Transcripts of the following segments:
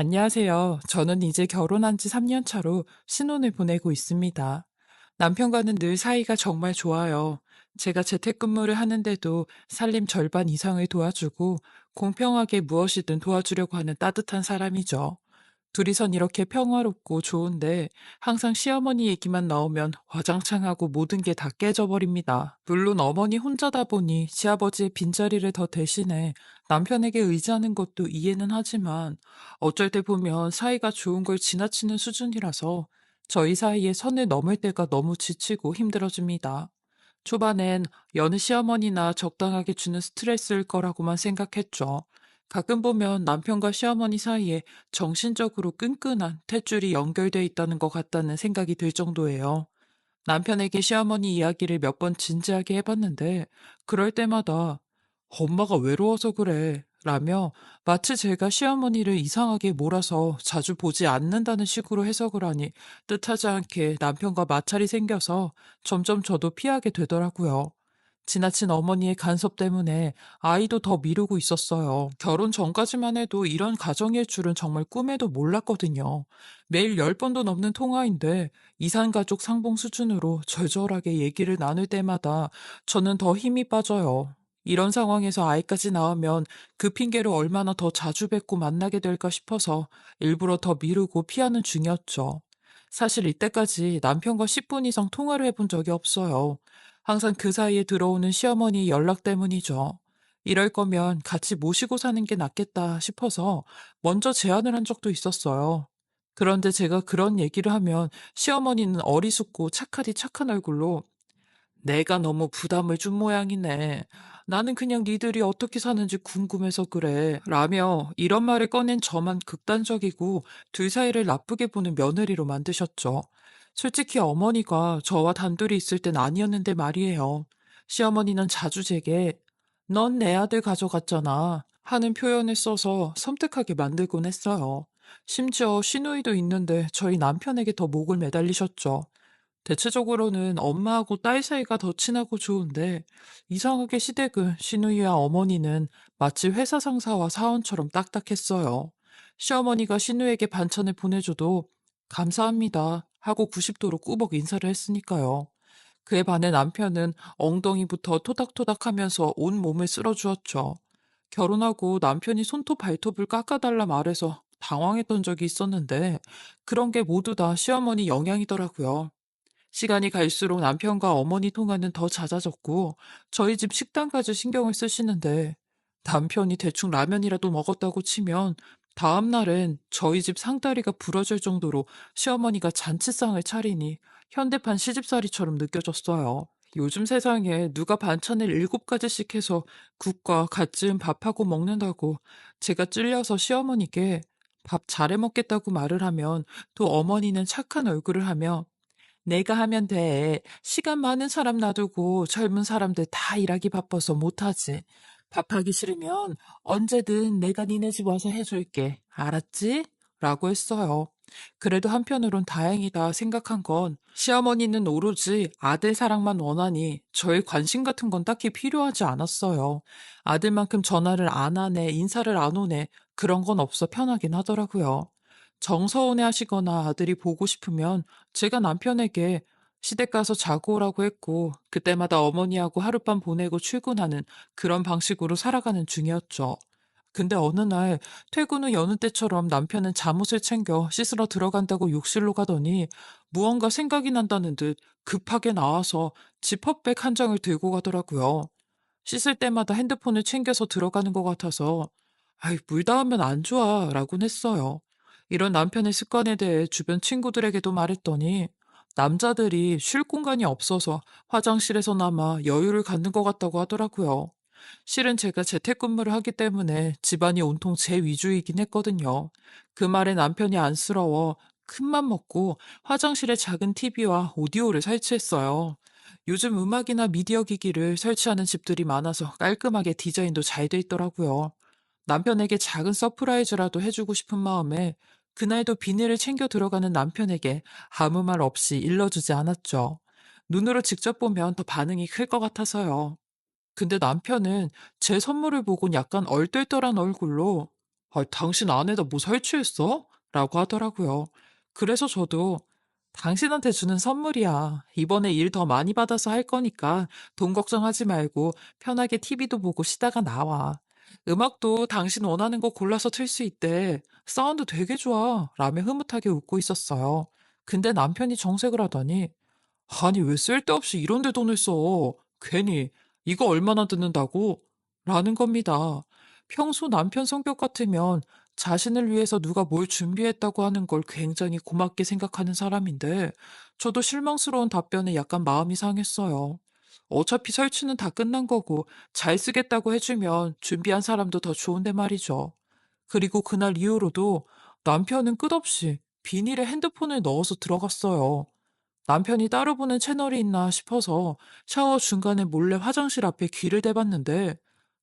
안녕하세요. 저는 이제 결혼한 지 3년 차로 신혼을 보내고 있습니다. 남편과는 늘 사이가 정말 좋아요. 제가 재택근무를 하는데도 살림 절반 이상을 도와주고 공평하게 무엇이든 도와주려고 하는 따뜻한 사람이죠. 둘이선 이렇게 평화롭고 좋은데 항상 시어머니 얘기만 나오면 화장창하고 모든 게 다 깨져버립니다. 물론 어머니 혼자다 보니 시아버지의 빈자리를 더 대신해 남편에게 의지하는 것도 이해는 하지만 어쩔 때 보면 사이가 좋은 걸 지나치는 수준이라서 저희 사이에 선을 넘을 때가 너무 지치고 힘들어집니다. 초반엔 여느 시어머니나 적당하게 주는 스트레스일 거라고만 생각했죠. 가끔 보면 남편과 시어머니 사이에 정신적으로 끈끈한 탯줄이 연결돼 있다는 것 같다는 생각이 들 정도예요. 남편에게 시어머니 이야기를 몇 번 진지하게 해봤는데, 그럴 때마다 엄마가 외로워서 그래. 라며 마치 제가 시어머니를 이상하게 몰아서 자주 보지 않는다는 식으로 해석을 하니 뜻하지 않게 남편과 마찰이 생겨서 점점 저도 피하게 되더라고요. 지나친 어머니의 간섭 때문에 아이도 더 미루고 있었어요. 결혼 전까지만 해도 이런 가정일 줄은 정말 꿈에도 몰랐거든요. 매일 10번도 넘는 통화인데 이산가족 상봉 수준으로 절절하게 얘기를 나눌 때마다 저는 더 힘이 빠져요. 이런 상황에서 아이까지 낳으면 그 핑계로 얼마나 더 자주 뵙고 만나게 될까 싶어서 일부러 더 미루고 피하는 중이었죠. 사실 이때까지 남편과 10분 이상 통화를 해본 적이 없어요. 항상 그 사이에 들어오는 시어머니 연락 때문이죠. 이럴 거면 같이 모시고 사는 게 낫겠다 싶어서 먼저 제안을 한 적도 있었어요. 그런데 제가 그런 얘기를 하면 시어머니는 어리숙고 착하디 착한 얼굴로 내가 너무 부담을 준 모양이네. 나는 그냥 니들이 어떻게 사는지 궁금해서 그래. 라며 이런 말을 꺼낸 저만 극단적이고 둘 사이를 나쁘게 보는 며느리로 만드셨죠. 솔직히 어머니가 저와 단둘이 있을 땐 아니었는데 말이에요. 시어머니는 자주 제게 넌 내 아들 가져갔잖아 하는 표현을 써서 섬뜩하게 만들곤 했어요. 심지어 시누이도 있는데 저희 남편에게 더 목을 매달리셨죠. 대체적으로는 엄마하고 딸 사이가 더 친하고 좋은데 이상하게 시댁은 시누이와 어머니는 마치 회사 상사와 사원처럼 딱딱했어요. 시어머니가 시누에게 반찬을 보내줘도 감사합니다 하고 90도로 꾸벅 인사를 했으니까요. 그에 반해 남편은 엉덩이부터 토닥토닥 하면서 온 몸을 쓸어주었죠. 결혼하고 남편이 손톱 발톱을 깎아달라 말해서 당황했던 적이 있었는데 그런 게 모두 다 시어머니 영향이더라고요. 시간이 갈수록 남편과 어머니 통화는 더 잦아졌고, 저희 집 식단까지 신경을 쓰시는데, 남편이 대충 라면이라도 먹었다고 치면, 다음날엔 저희 집 상다리가 부러질 정도로 시어머니가 잔치상을 차리니 현대판 시집살이처럼 느껴졌어요. 요즘 세상에 누가 반찬을 7가지씩 해서 국과 갓 지은 밥하고 먹는다고 제가 찔려서 시어머니께 밥 잘해 먹겠다고 말을 하면 또 어머니는 착한 얼굴을 하며 내가 하면 돼. 시간 많은 사람 놔두고 젊은 사람들 다 일하기 바빠서 못하지. 밥하기 싫으면 언제든 내가 니네 집 와서 해줄게. 알았지? 라고 했어요. 그래도 한편으론 다행이다 생각한 건 시어머니는 오로지 아들 사랑만 원하니 저의 관심 같은 건 딱히 필요하지 않았어요. 아들만큼 전화를 안 하네, 인사를 안 오네, 그런 건 없어 편하긴 하더라고요. 정서운해 하시거나 아들이 보고 싶으면 제가 남편에게 시댁 가서 자고 오라고 했고, 그때마다 어머니하고 하룻밤 보내고 출근하는 그런 방식으로 살아가는 중이었죠. 근데 어느 날 퇴근 후 여느 때처럼 남편은 잠옷을 챙겨 씻으러 들어간다고 욕실로 가더니 무언가 생각이 난다는 듯 급하게 나와서 지퍼백 한 장을 들고 가더라고요. 씻을 때마다 핸드폰을 챙겨서 들어가는 것 같아서 아이, 물 닿으면 안 좋아 라곤 했어요. 이런 남편의 습관에 대해 주변 친구들에게도 말했더니 남자들이 쉴 공간이 없어서 화장실에서나마 여유를 갖는 것 같다고 하더라고요. 실은 제가 재택근무를 하기 때문에 집안이 온통 제 위주이긴 했거든요. 그 말에 남편이 안쓰러워 큰맘 먹고 화장실에 작은 TV와 오디오를 설치했어요. 요즘 음악이나 미디어 기기를 설치하는 집들이 많아서 깔끔하게 디자인도 잘 돼 있더라고요. 남편에게 작은 서프라이즈라도 해주고 싶은 마음에 그날도 비닐을 챙겨 들어가는 남편에게 아무 말 없이 일러주지 않았죠. 눈으로 직접 보면 더 반응이 클 것 같아서요. 근데 남편은 제 선물을 보곤 약간 얼떨떨한 얼굴로 아, 당신 안에다 뭐 설치했어? 라고 하더라고요. 그래서 저도 당신한테 주는 선물이야. 이번에 일 더 많이 받아서 할 거니까 돈 걱정하지 말고 편하게 TV도 보고 쉬다가 나와. 음악도 당신 원하는 거 골라서 틀 수 있대. 사운드 되게 좋아. 라며 흐뭇하게 웃고 있었어요. 근데 남편이 정색을 하더니 아니, 왜 쓸데없이 이런 데 돈을 써? 괜히 이거 얼마나 듣는다고? 라는 겁니다. 평소 남편 성격 같으면 자신을 위해서 누가 뭘 준비했다고 하는 걸 굉장히 고맙게 생각하는 사람인데, 저도 실망스러운 답변에 약간 마음이 상했어요. 어차피 설치는 다 끝난 거고, 잘 쓰겠다고 해주면 준비한 사람도 더 좋은데 말이죠. 그리고 그날 이후로도 남편은 끝없이 비닐에 핸드폰을 넣어서 들어갔어요. 남편이 따로 보는 채널이 있나 싶어서 샤워 중간에 몰래 화장실 앞에 귀를 대봤는데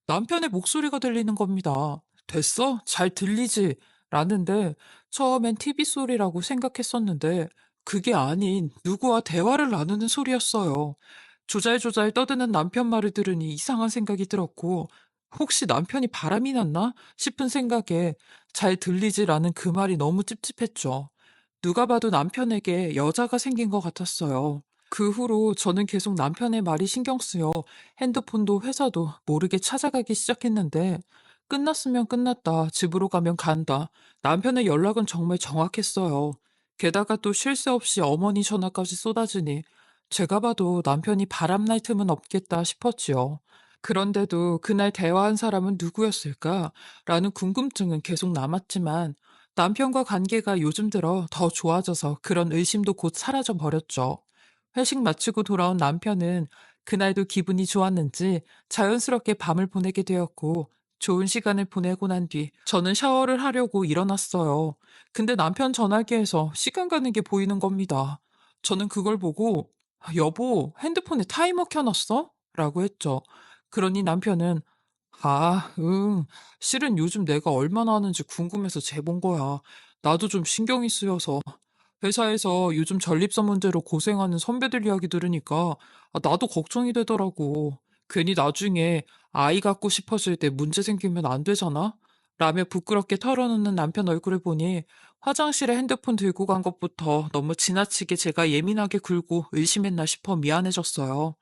남편의 목소리가 들리는 겁니다. 됐어? 잘 들리지? 라는데 처음엔 TV 소리라고 생각했었는데 그게 아닌 누구와 대화를 나누는 소리였어요. 조잘조잘 떠드는 남편 말을 들으니 이상한 생각이 들었고 혹시 남편이 바람이 났나 싶은 생각에 잘 들리지라는 그 말이 너무 찝찝했죠. 누가 봐도 남편에게 여자가 생긴 것 같았어요. 그 후로 저는 계속 남편의 말이 신경 쓰여 핸드폰도 회사도 모르게 찾아가기 시작했는데 끝났으면 끝났다, 집으로 가면 간다. 남편의 연락은 정말 정확했어요. 게다가 또 쉴 새 없이 어머니 전화까지 쏟아지니 제가 봐도 남편이 바람날 틈은 없겠다 싶었지요. 그런데도 그날 대화한 사람은 누구였을까? 라는 궁금증은 계속 남았지만 남편과 관계가 요즘 들어 더 좋아져서 그런 의심도 곧 사라져 버렸죠. 회식 마치고 돌아온 남편은 그날도 기분이 좋았는지 자연스럽게 밤을 보내게 되었고 좋은 시간을 보내고 난 뒤 저는 샤워를 하려고 일어났어요. 근데 남편 전화기에서 시간 가는 게 보이는 겁니다. 저는 그걸 보고 "아, 여보, 핸드폰에 타이머 켜놨어? 라고 했죠. 그러니 남편은 아, 응. 실은 요즘 내가 얼마나 하는지 궁금해서 재본 거야. 나도 좀 신경이 쓰여서. 회사에서 요즘 전립선 문제로 고생하는 선배들 이야기 들으니까 나도 걱정이 되더라고. 괜히 나중에 아이 갖고 싶어질 때 문제 생기면 안 되잖아? 라며 부끄럽게 털어놓는 남편 얼굴을 보니 화장실에 핸드폰 들고 간 것부터 너무 지나치게 제가 예민하게 굴고 의심했나 싶어 미안해졌어요.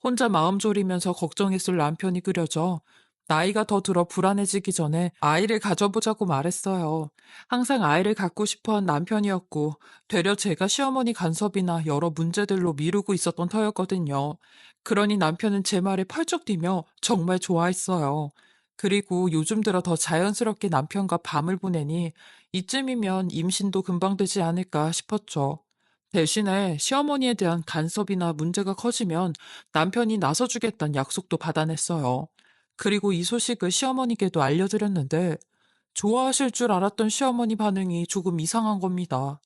혼자 마음 졸이면서 걱정했을 남편이 그려져 나이가 더 들어 불안해지기 전에 아이를 가져보자고 말했어요. 항상 아이를 갖고 싶어 한 남편이었고, 되려 제가 시어머니 간섭이나 여러 문제들로 미루고 있었던 터였거든요. 그러니 남편은 제 말에 펄쩍 뛰며 정말 좋아했어요. 그리고 요즘 들어 더 자연스럽게 남편과 밤을 보내니 이쯤이면 임신도 금방 되지 않을까 싶었죠. 대신에 시어머니에 대한 간섭이나 문제가 커지면 남편이 나서주겠다는 약속도 받아냈어요. 그리고 이 소식을 시어머니께도 알려드렸는데 좋아하실 줄 알았던 시어머니 반응이 조금 이상한 겁니다.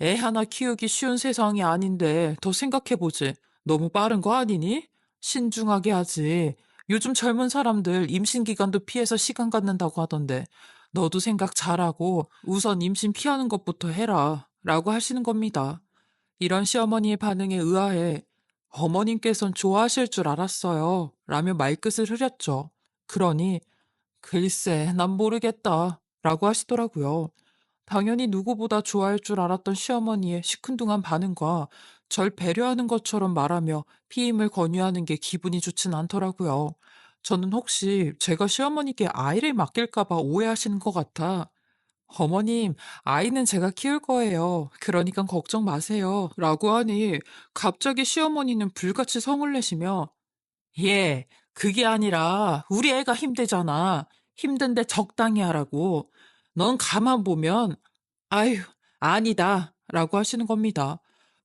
애 하나 키우기 쉬운 세상이 아닌데 더 생각해보지. 너무 빠른 거 아니니? 신중하게 하지. 요즘 젊은 사람들 임신 기간도 피해서 시간 갖는다고 하던데 너도 생각 잘하고 우선 임신 피하는 것부터 해라. 라고 하시는 겁니다. 이런 시어머니의 반응에 의아해 어머님께선 좋아하실 줄 알았어요. 라며 말끝을 흐렸죠. 그러니 글쎄, 난 모르겠다. 라고 하시더라고요. 당연히 누구보다 좋아할 줄 알았던 시어머니의 시큰둥한 반응과 절 배려하는 것처럼 말하며 피임을 권유하는 게 기분이 좋진 않더라고요. 저는 혹시 제가 시어머니께 아이를 맡길까봐 오해하시는 것 같아. 어머님, 아이는 제가 키울 거예요. 그러니까 걱정 마세요. 라고 하니 갑자기 시어머니는 불같이 성을 내시며 예, 그게 아니라 우리 애가 힘들잖아. 힘든데 적당히 하라고. 넌 가만 보면 아휴, 아니다. 라고 하시는 겁니다.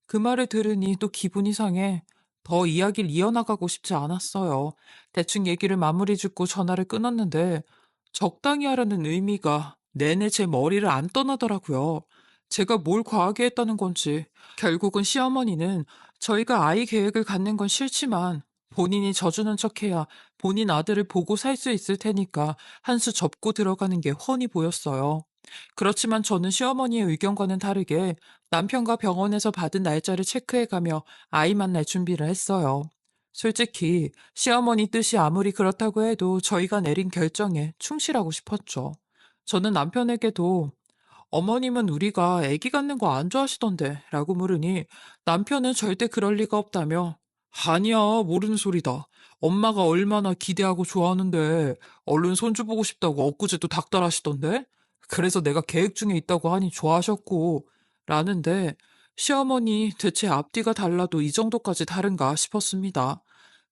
그 말을 들으니 또 기분이 상해 더 이야기를 이어나가고 싶지 않았어요. 대충 얘기를 마무리 짓고 전화를 끊었는데 적당히 하라는 의미가 내내 제 머리를 안 떠나더라고요. 제가 뭘 과하게 했다는 건지 결국은 시어머니는 저희가 아이 계획을 갖는 건 싫지만 본인이 져주는 척해야 본인 아들을 보고 살 수 있을 테니까 한 수 접고 들어가는 게 훤히 보였어요. 그렇지만 저는 시어머니의 의견과는 다르게 남편과 병원에서 받은 날짜를 체크해가며 아이 만날 준비를 했어요. 솔직히 시어머니 뜻이 아무리 그렇다고 해도 저희가 내린 결정에 충실하고 싶었죠. 저는 남편에게도 어머님은 우리가 아기 갖는 거 안 좋아하시던데 라고 물으니 남편은 절대 그럴 리가 없다며 아니야, 모르는 소리다. 엄마가 얼마나 기대하고 좋아하는데 얼른 손주 보고 싶다고 엊그제도 닥달하시던데? 그래서 내가 계획 중에 있다고 하니 좋아하셨고 라는데 시어머니 대체 앞뒤가 달라도 이 정도까지 다른가 싶었습니다.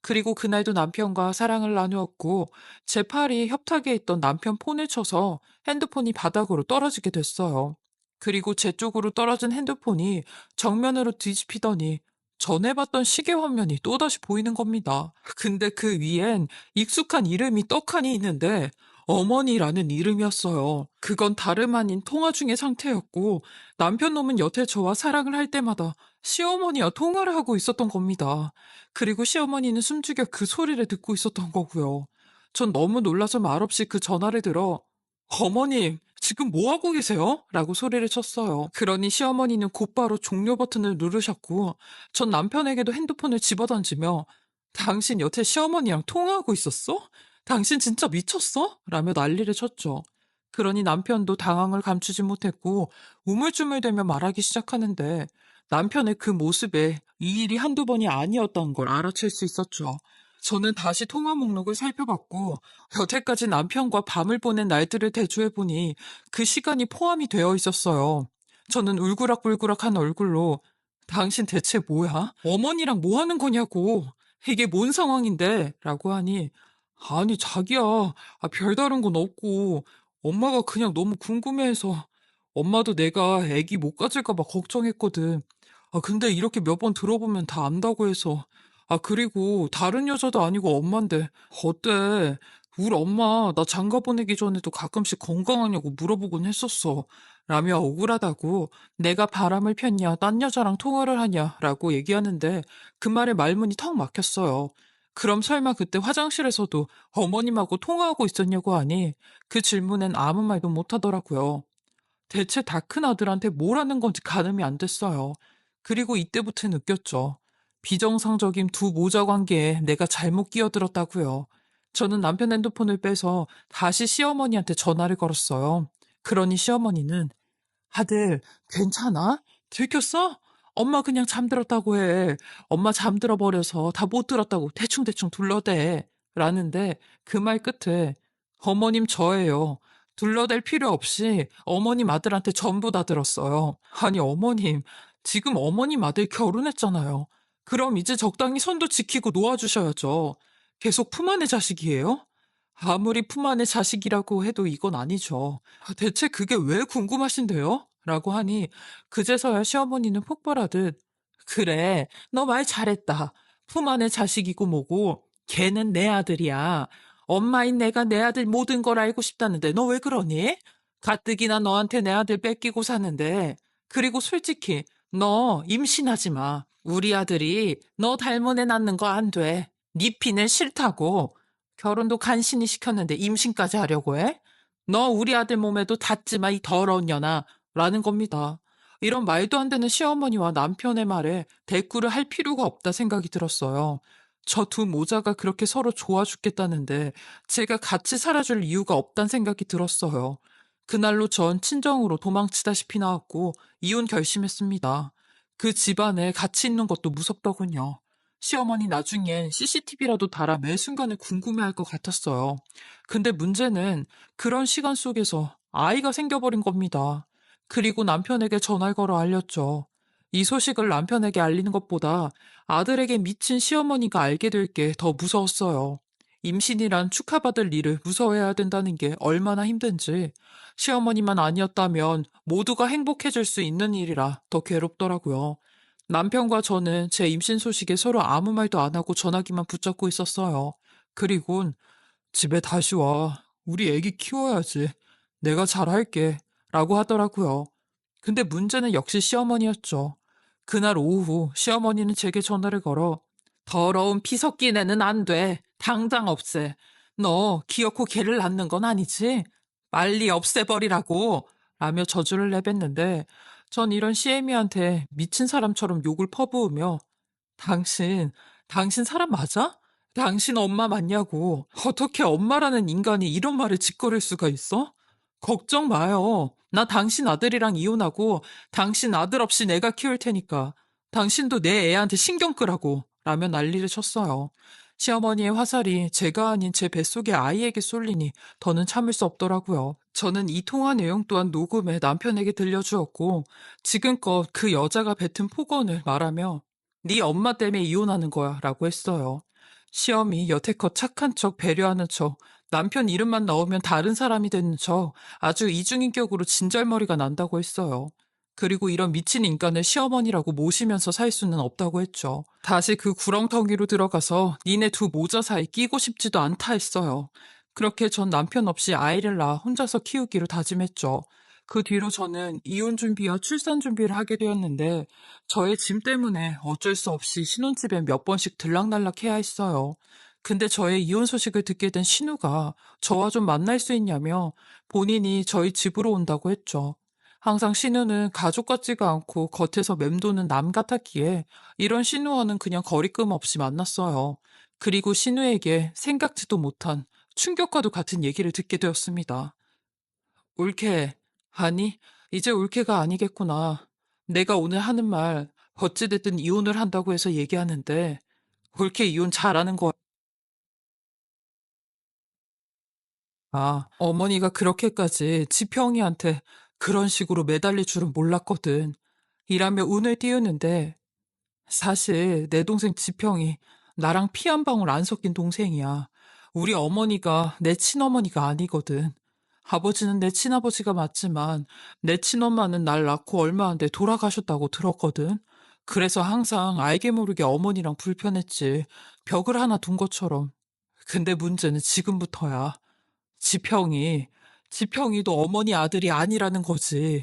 그리고 그날도 남편과 사랑을 나누었고 제 팔이 협탁에 있던 남편 폰을 쳐서 핸드폰이 바닥으로 떨어지게 됐어요. 그리고 제 쪽으로 떨어진 핸드폰이 정면으로 뒤집히더니 전에 봤던 시계 화면이 또다시 보이는 겁니다. 근데 그 위엔 익숙한 이름이 떡하니 있는데 어머니라는 이름이었어요. 그건 다름 아닌 통화 중의 상태였고 남편 놈은 여태 저와 사랑을 할 때마다 시어머니와 통화를 하고 있었던 겁니다. 그리고 시어머니는 숨죽여 그 소리를 듣고 있었던 거고요. 전 너무 놀라서 말없이 그 전화를 들어 어머님, 지금 뭐 하고 계세요? 라고 소리를 쳤어요. 그러니 시어머니는 곧바로 종료 버튼을 누르셨고, 전 남편에게도 핸드폰을 집어던지며, 당신 여태 시어머니랑 통화하고 있었어? 당신 진짜 미쳤어? 라며 난리를 쳤죠. 그러니 남편도 당황을 감추지 못했고, 우물쭈물대며 말하기 시작하는데, 남편의 그 모습에 이 일이 한두 번이 아니었던 걸 알아챌 수 있었죠. 저는 다시 통화 목록을 살펴봤고, 여태까지 남편과 밤을 보낸 날들을 대조해보니 그 시간이 포함이 되어 있었어요. 저는 울그락불그락한 얼굴로 당신 대체 뭐야? 어머니랑 뭐 하는 거냐고. 이게 뭔 상황인데? 라고 하니 아니 자기야, 별다른 건 없고 엄마가 그냥 너무 궁금해해서 엄마도 내가 애기 못 가질까 봐 걱정했거든. 근데 이렇게 몇 번 들어보면 다 안다고 해서 그리고 다른 여자도 아니고 엄만데 어때? 우리 엄마 나 장가 보내기 전에도 가끔씩 건강하냐고 물어보곤 했었어. 라며 억울하다고 내가 바람을 폈냐, 딴 여자랑 통화를 하냐라고 얘기하는데 그 말에 말문이 턱 막혔어요. 그럼 설마 그때 화장실에서도 어머님하고 통화하고 있었냐고 하니 그 질문엔 아무 말도 못 하더라고요. 대체 다 큰 아들한테 뭘 하는 건지 가늠이 안 됐어요. 그리고 이때부터 느꼈죠. 비정상적인 두 모자 관계에 내가 잘못 끼어들었다고요. 저는 남편 핸드폰을 빼서 다시 시어머니한테 전화를 걸었어요. 그러니 시어머니는 아들, 괜찮아? 들켰어? 엄마 그냥 잠들었다고 해. 엄마 잠들어 버려서 다 못 들었다고 대충대충 둘러대. 라는데 그 말 끝에 어머님 저예요. 둘러댈 필요 없이 어머님 아들한테 전부 다 들었어요. 아니 어머님, 지금 어머님 아들 결혼했잖아요. 그럼 이제 적당히 선도 지키고 놓아주셔야죠. 계속 품 안의 자식이에요? 아무리 품 안의 자식이라고 해도 이건 아니죠. 대체 그게 왜 궁금하신데요? 라고 하니 그제서야 시어머니는 폭발하듯 그래, 너 말 잘했다. 품 안의 자식이고 뭐고 걔는 내 아들이야. 엄마인 내가 내 아들 모든 걸 알고 싶다는데 너 왜 그러니? 가뜩이나 너한테 내 아들 뺏기고 사는데. 그리고 솔직히 너 임신하지 마. 우리 아들이 너 닮은 애 낳는 거 안 돼. 네 피는 싫다고. 결혼도 간신히 시켰는데 임신까지 하려고 해? 너 우리 아들 몸에도 닿지 마, 이 더러운 년아. 라는 겁니다. 이런 말도 안 되는 시어머니와 남편의 말에 대꾸를 할 필요가 없다 생각이 들었어요. 저 두 모자가 그렇게 서로 좋아 죽겠다는데 제가 같이 살아줄 이유가 없단 생각이 들었어요. 그날로 전 친정으로 도망치다시피 나왔고 이혼 결심했습니다. 그 집안에 같이 있는 것도 무섭더군요. 시어머니 나중엔 CCTV라도 달아 매 순간을 궁금해할 것 같았어요. 근데 문제는 그런 시간 속에서 아이가 생겨버린 겁니다. 그리고 남편에게 전화를 걸어 알렸죠. 이 소식을 남편에게 알리는 것보다 아들에게 미친 시어머니가 알게 될 게 더 무서웠어요. 임신이란 축하받을 일을 무서워해야 된다는 게 얼마나 힘든지 시어머니만 아니었다면 모두가 행복해질 수 있는 일이라 더 괴롭더라고요. 남편과 저는 제 임신 소식에 서로 아무 말도 안 하고 전화기만 붙잡고 있었어요. 그리곤 집에 다시 와. 우리 애기 키워야지. 내가 잘할게. 라고 하더라고요. 근데 문제는 역시 시어머니였죠. 그날 오후 시어머니는 제게 전화를 걸어 더러운 피 섞인 애는 안 돼. 당장 없애. 너 기어코 걔를 낳는 건 아니지? 빨리 없애버리라고. 라며 저주를 내뱉는데 전 이런 시애미한테 미친 사람처럼 욕을 퍼부으며 당신, 당신 사람 맞아? 당신 엄마 맞냐고. 어떻게 엄마라는 인간이 이런 말을 짓거릴 수가 있어? 걱정 마요. 나 당신 아들이랑 이혼하고 당신 아들 없이 내가 키울 테니까 당신도 내 애한테 신경 끄라고 라며 난리를 쳤어요. 시어머니의 화살이 제가 아닌 제 뱃속의 아이에게 쏠리니 더는 참을 수 없더라고요. 저는 이 통화 내용 또한 녹음해 남편에게 들려주었고 지금껏 그 여자가 뱉은 폭언을 말하며 네 엄마 때문에 이혼하는 거야 라고 했어요. 시험이 여태껏 착한 척 배려하는 척 남편 이름만 나오면 다른 사람이 되는 척 아주 이중인격으로 진절머리가 난다고 했어요. 그리고 이런 미친 인간을 시어머니라고 모시면서 살 수는 없다고 했죠. 다시 그 구렁텅이로 들어가서 니네 두 모자 사이 끼고 싶지도 않다 했어요. 그렇게 전 남편 없이 아이를 낳아 혼자서 키우기로 다짐했죠. 그 뒤로 저는 이혼 준비와 출산 준비를 하게 되었는데 저의 짐 때문에 어쩔 수 없이 신혼집에 몇 번씩 들락날락 해야 했어요. 근데 저의 이혼 소식을 듣게 된 신우가 저와 좀 만날 수 있냐며 본인이 저희 집으로 온다고 했죠. 항상 신우는 가족 같지가 않고 겉에서 맴도는 남 같았기에 이런 신우와는 그냥 거리낌 없이 만났어요. 그리고 신우에게 생각지도 못한 충격과도 같은 얘기를 듣게 되었습니다. 올케. 아니, 이제 올케가 아니겠구나. 내가 오늘 하는 말 어찌됐든 이혼을 한다고 해서 얘기하는데 올케 이혼 잘하는 거야. 어머니가 그렇게까지 지평이한테 그런 식으로 매달릴 줄은 몰랐거든. 이라며 운을 띄우는데 사실 내 동생 지평이 나랑 피 한 방울 안 섞인 동생이야. 우리 어머니가 내 친어머니가 아니거든. 아버지는 내 친아버지가 맞지만 내 친엄마는 날 낳고 얼마 안 돼 돌아가셨다고 들었거든. 그래서 항상 알게 모르게 어머니랑 불편했지. 벽을 하나 둔 것처럼. 근데 문제는 지금부터야. 지평이, 지평이도 어머니 아들이 아니라는 거지.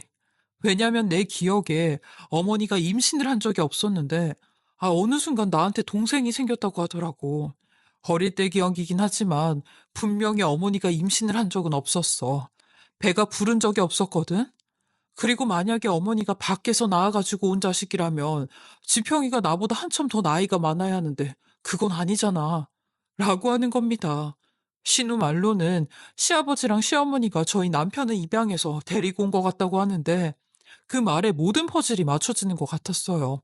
왜냐면 내 기억에 어머니가 임신을 한 적이 없었는데, 어느 순간 나한테 동생이 생겼다고 하더라고. 어릴 때 기억이긴 하지만 분명히 어머니가 임신을 한 적은 없었어. 배가 부른 적이 없었거든? 그리고 만약에 어머니가 밖에서 나와가지고 온 자식이라면 지평이가 나보다 한참 더 나이가 많아야 하는데 그건 아니잖아. 라고 하는 겁니다. 신우 말로는 시아버지랑 시어머니가 저희 남편을 입양해서 데리고 온 것 같다고 하는데 그 말에 모든 퍼즐이 맞춰지는 것 같았어요.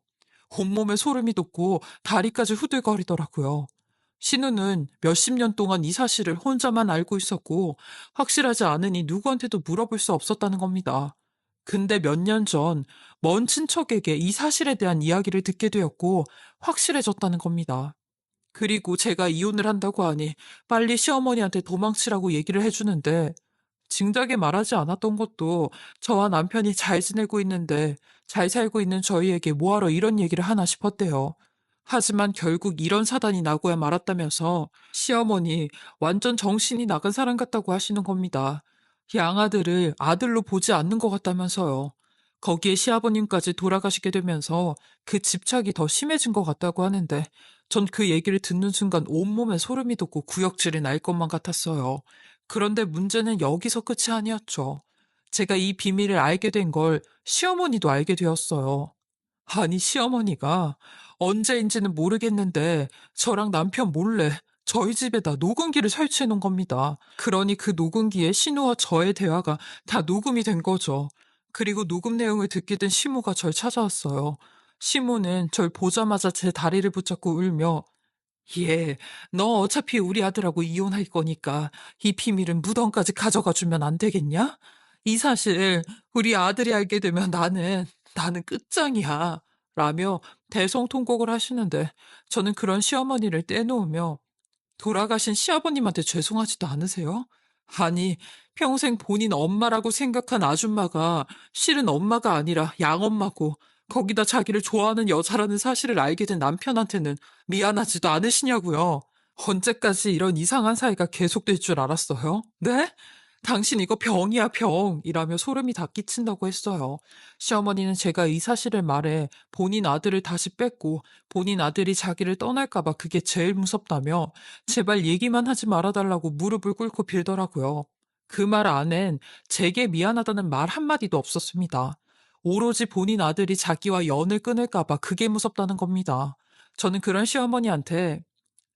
온몸에 소름이 돋고 다리까지 후들거리더라고요. 신우는 몇십 년 동안 이 사실을 혼자만 알고 있었고 확실하지 않으니 누구한테도 물어볼 수 없었다는 겁니다. 근데 몇 년 전 먼 친척에게 이 사실에 대한 이야기를 듣게 되었고 확실해졌다는 겁니다. 그리고 제가 이혼을 한다고 하니 빨리 시어머니한테 도망치라고 얘기를 해주는데 진작에 말하지 않았던 것도 저와 남편이 잘 지내고 있는데 잘 살고 있는 저희에게 뭐하러 이런 얘기를 하나 싶었대요. 하지만 결국 이런 사단이 나고야 말았다면서 시어머니 완전 정신이 나간 사람 같다고 하시는 겁니다. 양아들을 아들로 보지 않는 것 같다면서요. 거기에 시아버님까지 돌아가시게 되면서 그 집착이 더 심해진 것 같다고 하는데 전 그 얘기를 듣는 순간 온몸에 소름이 돋고 구역질이 날 것만 같았어요. 그런데 문제는 여기서 끝이 아니었죠. 제가 이 비밀을 알게 된 걸 시어머니도 알게 되었어요. 아니, 시어머니가 언제인지는 모르겠는데 저랑 남편 몰래 저희 집에다 녹음기를 설치해 놓은 겁니다. 그러니 그 녹음기에 신우와 저의 대화가 다 녹음이 된 거죠. 그리고 녹음 내용을 듣게 된 시모가 절 찾아왔어요. 시모는 절 보자마자 제 다리를 붙잡고 울며 예, 너 어차피 우리 아들하고 이혼할 거니까 이 비밀은 무덤까지 가져가 주면 안 되겠냐? 이 사실 우리 아들이 알게 되면 나는 끝장이야. 라며 대성통곡을 하시는데 저는 그런 시어머니를 떼놓으며 돌아가신 시아버님한테 죄송하지도 않으세요? 아니, 평생 본인 엄마라고 생각한 아줌마가 실은 엄마가 아니라 양엄마고 거기다 자기를 좋아하는 여자라는 사실을 알게 된 남편한테는 미안하지도 않으시냐고요. 언제까지 이런 이상한 사이가 계속될 줄 알았어요? 네? 당신 이거 병이야, 병. 이라며 소름이 다 끼친다고 했어요. 시어머니는 제가 이 사실을 말해 본인 아들을 다시 뺐고 본인 아들이 자기를 떠날까봐 그게 제일 무섭다며 제발 얘기만 하지 말아달라고 무릎을 꿇고 빌더라고요. 그 말 안엔 제게 미안하다는 말 한마디도 없었습니다. 오로지 본인 아들이 자기와 연을 끊을까봐 그게 무섭다는 겁니다. 저는 그런 시어머니한테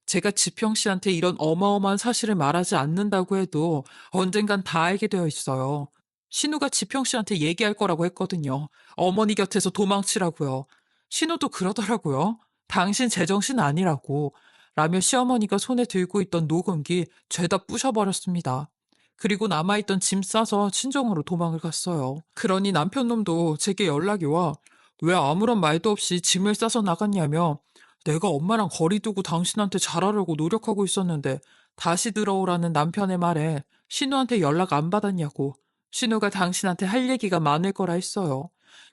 제가 지평 씨한테 이런 어마어마한 사실을 말하지 않는다고 해도 언젠간 다 알게 되어 있어요. 신우가 지평 씨한테 얘기할 거라고 했거든요. 어머니 곁에서 도망치라고요. 신우도 그러더라고요. 당신 제정신 아니라고. 라며 시어머니가 손에 들고 있던 녹음기 죄다 부셔버렸습니다. 그리고 남아있던 짐 싸서 친정으로 도망을 갔어요. 그러니 남편 놈도 제게 연락이 와. 왜 아무런 말도 없이 짐을 싸서 나갔냐며, 내가 엄마랑 거리 두고 당신한테 잘하려고 노력하고 있었는데 다시 들어오라는 남편의 말에 신우한테 연락 안 받았냐고. 신우가 당신한테 할 얘기가 많을 거라 했어요.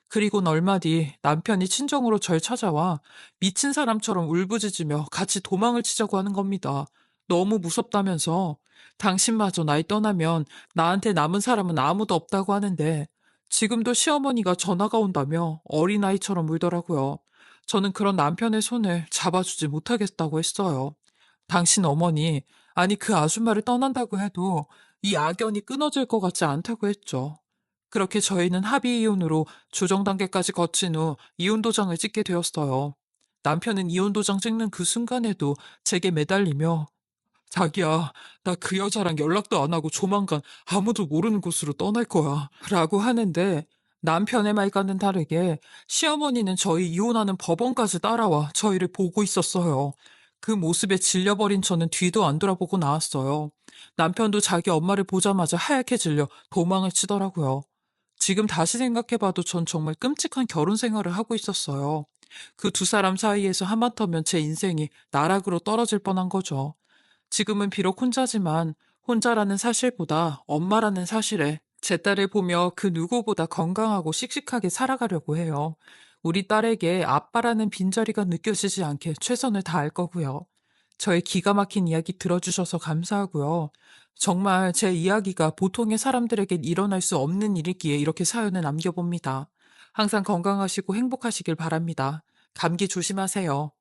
그리고는 얼마 뒤 남편이 친정으로 절 찾아와 미친 사람처럼 울부짖으며 같이 도망을 치자고 하는 겁니다. 너무 무섭다면서. 당신마저 날 떠나면 나한테 남은 사람은 아무도 없다고 하는데 지금도 시어머니가 전화가 온다며 어린아이처럼 울더라고요. 저는 그런 남편의 손을 잡아주지 못하겠다고 했어요. 당신 어머니, 아니 그 아줌마를 떠난다고 해도 이 악연이 끊어질 것 같지 않다고 했죠. 그렇게 저희는 합의 이혼으로 조정 단계까지 거친 후 이혼 도장을 찍게 되었어요. 남편은 이혼 도장 찍는 그 순간에도 제게 매달리며, 자기야, 나 그 여자랑 연락도 안 하고 조만간 아무도 모르는 곳으로 떠날 거야. 라고 하는데 남편의 말과는 다르게 시어머니는 저희 이혼하는 법원까지 따라와 저희를 보고 있었어요. 그 모습에 질려버린 저는 뒤도 안 돌아보고 나왔어요. 남편도 자기 엄마를 보자마자 하얗게 질려 도망을 치더라고요. 지금 다시 생각해봐도 전 정말 끔찍한 결혼 생활을 하고 있었어요. 그 두 사람 사이에서 하마터면 제 인생이 나락으로 떨어질 뻔한 거죠. 지금은 비록 혼자지만 혼자라는 사실보다 엄마라는 사실에 제 딸을 보며 그 누구보다 건강하고 씩씩하게 살아가려고 해요. 우리 딸에게 아빠라는 빈자리가 느껴지지 않게 최선을 다할 거고요. 저의 기가 막힌 이야기 들어주셔서 감사하고요. 정말 제 이야기가 보통의 사람들에겐 일어날 수 없는 일이기에 이렇게 사연을 남겨봅니다. 항상 건강하시고 행복하시길 바랍니다. 감기 조심하세요.